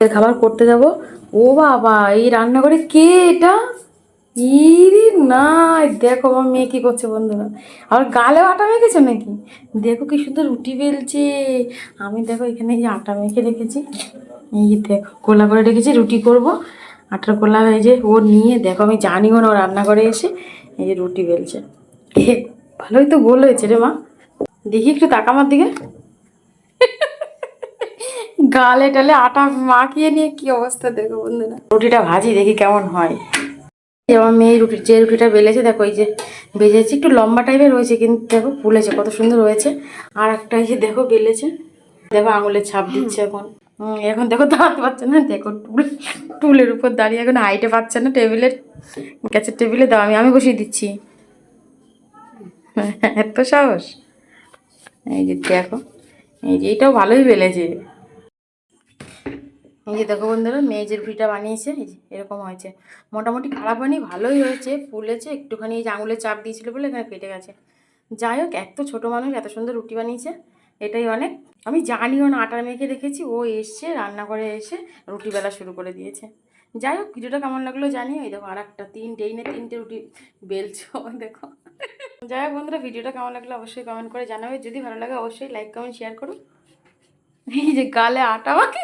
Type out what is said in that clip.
খাবার করতে যাব। ও বাবা, এই রান্নাঘরে কে এটা? ইরে না, দেখো আমার মেয়ে কি করছে বন্ধুরা, আর গালেও আটা মেখেছে নাকি? দেখো কি সুন্দর রুটি বেলছে। আমি দেখো এখানে এই যে আটা মেখে রেখেছি, এই যে দেখো গোলা করে রেখেছি, রুটি করব। আটার গোলা হয়ে যে ও নিয়ে দেখো, আমি জানিও না ও রান্নাঘরে এসে এই যে রুটি বেলছে। ভালোই তো গোল হয়েছে রে মা, দেখি একটু তাকা আমার দিকে। গালে টালে আটা মাখিয়ে নিয়ে কি অবস্থা দেখো বন্ধুরা। রুটিটা ভাজি দেখি কেমন হয়। আমার মেয়ে যে রুটিটা বেলেছে দেখো, এই যে বেজেছে একটু লম্বা টাইপের হয়েছে, কিন্তু দেখো ফুলেছে কত সুন্দর হয়েছে। আর একটা এই যে দেখো বেলেছে, দেখো আঙুলের ছাপ দিচ্ছে এখন। এখন দেখো দাঁড়াতে পারছে না, দেখো টুলের উপর দাঁড়িয়ে এখন হাইটে পাচ্ছে না, টেবিলের গ্যাসের টেবিলে দাও, আমি বসিয়ে দিচ্ছি। এত সাহস! এই যে দেখো, এই যে এটাও ভালোই বেলেছে। এই যে দেখো বন্ধুরা, মেয়ে যে রুটিটা বানিয়েছে এই যে এরকম হয়েছে। মোটামুটি খারাপ হয়নি, ভালোই হয়েছে, ফুলেছে একটুখানি। এই যে আঙুলের চাপ দিয়েছিল বলে এখানে ফেটে গেছে। যাই হোক, এত ছোটো মানুষ এত সুন্দর রুটি বানিয়েছে, এটাই অনেক। আমি জানিও না, আটার মেখে রেখেছি, ও এসছে রান্নাঘরে এসে রুটি বেলা শুরু করে দিয়েছে। যাই হোক, ভিডিওটা কেমন লাগলো জানিও। এই দেখো আর একটা তিনটে রুটি বেলছো দেখো। যাই হোক বন্ধুরা, ভিডিওটা কেমন লাগলো অবশ্যই কমেন্ট করে জানাবে। যদি ভালো লাগে অবশ্যই লাইক কমেন্ট শেয়ার করো। এই যে গালে আটা মাখি